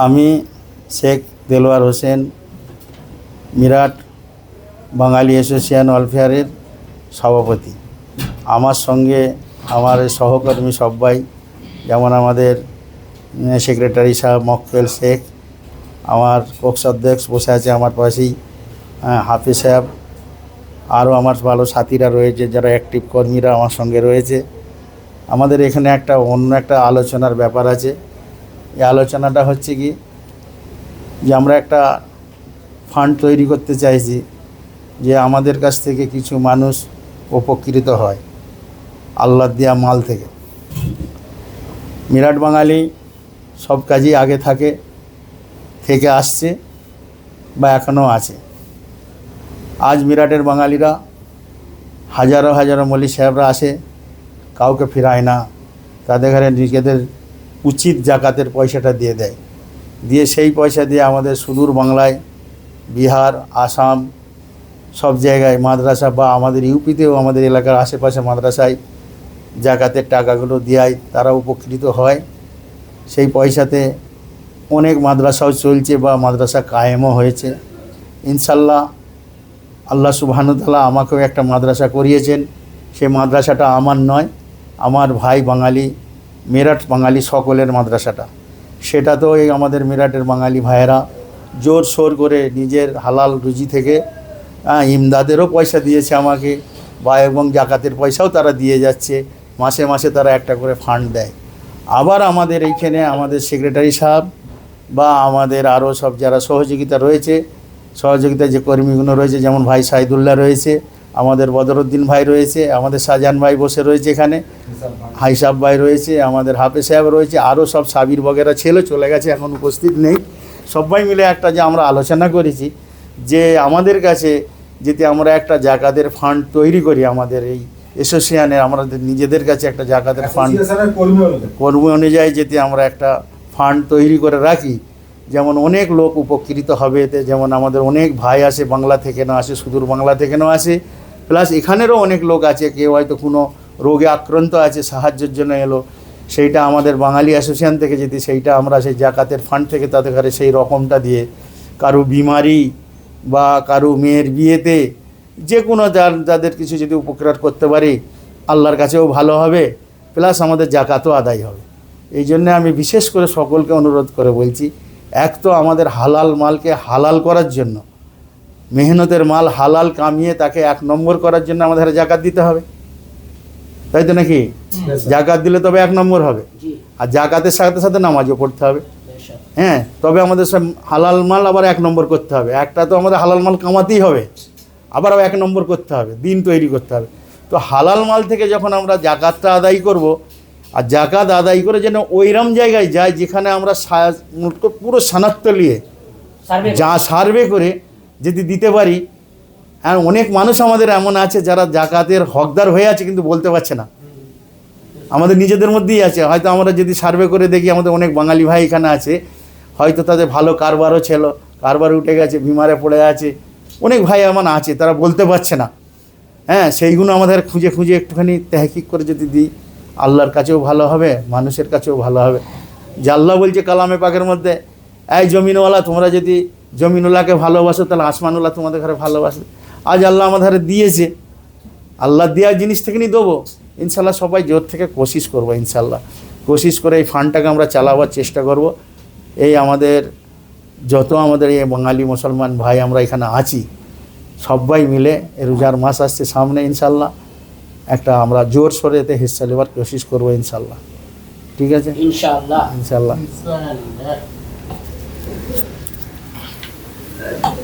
আমি শেখ দেলোয়ার হোসেন মিরাট বাঙালি অ্যাসোসিয়েশন ওয়েলফেয়ারের সভাপতি। আমার সঙ্গে আমার সহকর্মী সবাই, যেমন আমাদের সেক্রেটারি সাহেব মক্কেল শেখ, আমার কোষাধ্যক্ষ বসে আছে আমার পাশেই হাফিজ সাহেব, আরও আমার ভালো সাথীরা রয়েছে যারা অ্যাক্টিভ কর্মীরা আমার সঙ্গে রয়েছে। আমাদের এখানে অন্য একটা আলোচনার ব্যাপার আছে। এই আলোচনাটা হচ্ছে কি, যে আমরা একটা ফান্ড তৈরি করতে চাইছি, যে আমাদের কাছ থেকে কিছু মানুষ উপকৃত হয় আল্লাহর দেয়া মাল থেকে। মিরাট বাঙালি সব কাজই আগে থেকে আসছে বা এখনও আছে। আজ মিরাটের বাঙালিরা হাজারো হাজারো মৌলী সাহেবরা আসে, কাউকে ফিরায় না, তাদের ঘরে নিজেদের উচিত জাকাতের পয়সাটা দিয়ে দেয়, দিয়ে সেই পয়সা দিয়ে আমাদের সুদূর বাংলায়, বিহার, আসাম সব জায়গায় মাদ্রাসা বা আমাদের ইউপিতেও আমাদের এলাকার আশেপাশে মাদ্রাসায় জাকাতের টাকাগুলো দেয়, তারা উপকৃত হয়। সেই পয়সাতে অনেক মাদ্রাসাও চলছে বা মাদ্রাসা কায়েমও হয়েছে ইনশাল্লাহ। আল্লাহ সুবহানাহু ওয়া তাআলা আমাকেও একটা মাদ্রাসা করিয়েছেন। সেই মাদ্রাসাটা আমার নয়, আমার ভাই বাঙালি মিরাট বাঙালি সকলের মাদ্রাসাটা। সেটা তো এই আমাদের মিরাটের বাঙালি ভাইয়েরা জোর সোর করে নিজের হালাল রুজি থেকে ইমদাদেরও পয়সা দিয়েছে আমাকে, বা এবং জাকাতের পয়সাও তারা দিয়ে যাচ্ছে। মাসে মাসে তারা একটা করে ফান্ড দেয়। আবার আমাদের এইখানে আমাদের সেক্রেটারি সাহেব বা আমাদের আরও সব যারা সহযোগিতা যে কর্মীগুলো রয়েছে, যেমন ভাই সাইদুল্লাহ রয়েছে, আমাদের বদরুদ্দিন ভাই রয়েছে, আমাদের শাহজাহান ভাই বসে রয়েছে এখানে, হাইসাব ভাই রয়েছে, আমাদের হাফেজ সাহেব রয়েছে, আরও সব সাবির বগেরা চলে গেছে, এখন উপস্থিত নেই। সবাই মিলে একটা যে আমরা আলোচনা করেছি যে আমাদের কাছে যদি আমরা একটা জাকাতের ফান্ড তৈরি করি, আমাদের এই অ্যাসোসিয়েশনে আমাদের নিজেদের কাছে একটা জাকাতের ফান্ড কর্মী অনুযায়ী যদি আমরা একটা ফান্ড তৈরি করে রাখি, যেমন অনেক লোক উপকৃত হবে এতে। যেমন আমাদের অনেক ভাই আসে, বাংলা থেকে না আসে, সুদূর বাংলা থেকে না আসে, প্লাস এখানেরও অনেক লোক আছে, কেউ হয়তো কোনো রোগে আক্রান্ত আছে, সাহায্যের জন্য এলো, সেইটা আমাদের বাঙালি অ্যাসোসিয়েশন থেকে যদি সেইটা আমরা সেই জাকাতের ফান্ড থেকে তাদের ঘরে সেই রকমটা দিয়ে, কারো বিমারি বা কারো মেয়ের বিয়েতে যে কোনো যাদের কিছু যদি উপকার করতে পারি, আল্লাহর কাছেও ভালো হবে, প্লাস আমাদের জাকাতও আদায় হবে। এই জন্যে আমি বিশেষ করে সকলকে অনুরোধ করে বলছি, এক তো আমাদের হালাল মালকে হালাল করার জন্য, মেহনতের মাল হালাল কামিয়ে তাকে 1 নম্বর করার জন্য আমাদের জাকাত দিতে হবে, তাই তো নাকি? জাকাত দিলে তবে 1 নম্বর হবে, আর জাকাতের সাথে সাথে নামাজও পড়তে হবে। হ্যাঁ, তবে আমাদের সব হালাল মাল আবার 1 নম্বর করতে হবে। একটা তো আমাদের হালাল মাল কামাতেই হবে, আবার 1 নম্বর করতে হবে, দিন তৈরি করতে হবে। তো হালাল মাল থেকে যখন আমরা জাকাতটা আদায় করব, আর জাকাত আদায় করে যেন ওইরকম জায়গায় যায় যেখানে আমরা পুরো শনাক্ত নিয়ে সার্ভে করে যদি দিতে পারি। আর অনেক মানুষ আমাদের এমন আছে যারা জাকাতের হকদার হয়ে আছে কিন্তু বলতে পারছে না, আমাদের নিজেদের মধ্যেই আছে। হয়তো আমরা যদি সার্ভে করে দেখি, আমাদের অনেক বাঙালি ভাই এখানে আছে, হয়তো তাদের ভালো কারবারও ছিল, কারবার উঠে গেছে, বিমারে পড়ে আছে, অনেক ভাই এমন আছে তারা বলতে পারছে না। হ্যাঁ, সেইগুলো আমাদের খুঁজে একটুখানি তেহকিক করে যদি দিই, আল্লাহর কাছেও ভালো হবে, মানুষের কাছেও ভালো হবে। যে আল্লাহ বলছে কালামে পাকের মধ্যে, এই জমিনওয়ালা, তোমরা যদি জমিনওয়ালাকে ভালোবাসো তাহলে আসমানওয়ালা তোমাদের ঘরে ভালোবাসে। আজ আল্লাহ আমাদের দিয়েছে, আল্লাহ দেওয়া জিনিস থেকে নিয়ে দেবো ইনশাল্লাহ। সবাই জোর থেকে কোশিশ করবো ইনশাল্লাহ, কোশিশ করে এই ফান্ডটাকে আমরা চালাবার চেষ্টা করব। এই আমাদের যত আমাদের এই বাঙালি মুসলমান ভাই আমরা এখানে আছি, সবাই মিলে রোজার মাস আসছে সামনে, ইনশাল্লাহ একটা আমরা জোর সরে এতে হিস্সা নেবার কোশিশ করবো ইনশাল্লাহ। ঠিক আছে, ইনশাল্লাহ।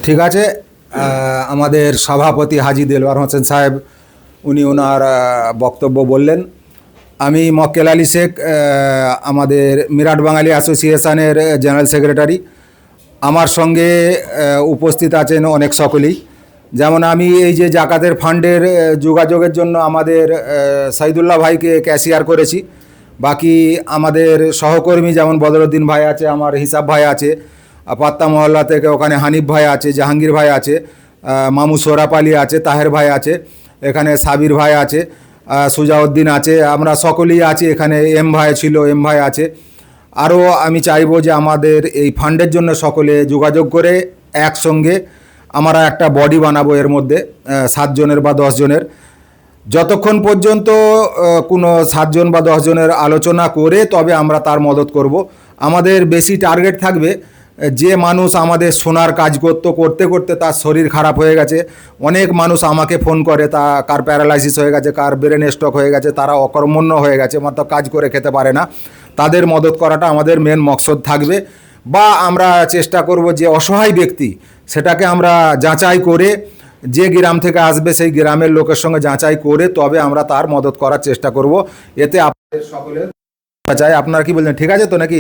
ঠিক আছে। আমাদের সভাপতি হাজী দেলোয়ার হোসেন সাহেব উনি ওনার বক্তব্য বললেন। আমি মক্কেল আলী শেখ, আমাদের মিরাট বাঙালি অ্যাসোসিয়েশনের জেনারেল সেক্রেটারি। আমার সঙ্গে উপস্থিত আছেন অনেক সকলেই। যেমন আমি এই যে জাকাতের ফান্ডের যোগাযোগের জন্য আমাদের সাইদুল্লাহ ভাইকে ক্যাশিয়ার করেছি। বাকি আমাদের সহকর্মী যেমন বদরুদ্দিন ভাই আছে, আমার হিসাব ভাই আছে, পাত্তা মহল্লা থেকে ওখানে হানিফ ভাই আছে, জাহাঙ্গীর ভাই আছে, মামু সোরাপ আলী আছে, তাহের ভাই আছে, এখানে সাবির ভাই আছে, সুজাউদ্দিন আছে, আমরা সকলেই আছি এখানে। এম ভাই ছিল, এম ভাই আছে। আরও আমি চাইবো যে আমাদের এই ফান্ডের জন্য সকলে যোগাযোগ করে একসঙ্গে আমরা একটা বডি বানাবো, এর মধ্যে 7 জনের বা 10 জনের, যতক্ষণ পর্যন্ত কোনো 7 জন বা 10 জনের আলোচনা করে তবে আমরা তার মদত করব। আমাদের বেশি টার্গেট থাকবে যে মানুষ আমাদের সোনার কাজ করতে করতে তার শরীর খারাপ হয়ে গেছে। অনেক মানুষ আমাকে ফোন করে, তা কার প্যারালাইসিস হয়ে গেছে, কার ব্রেন স্ট্রোক হয়ে গেছে, তারা অকর্মণ্য হয়ে গেছে, মাত্র কাজ করে খেতে পারে না, তাদের মদত করাটা আমাদের মেন মকসদ থাকবে। বা আমরা চেষ্টা করব যে অসহায় ব্যক্তি সেটাকে আমরা যাচাই করে, যে গ্রাম থেকে আসবে সেই গ্রামের লোকের সঙ্গে যাচাই করে তবে আমরা তার মদত করার চেষ্টা করব। এতে আপনাদের সকলের চাই। আপনারা কি বলছেন, ঠিক আছে তো নাকি?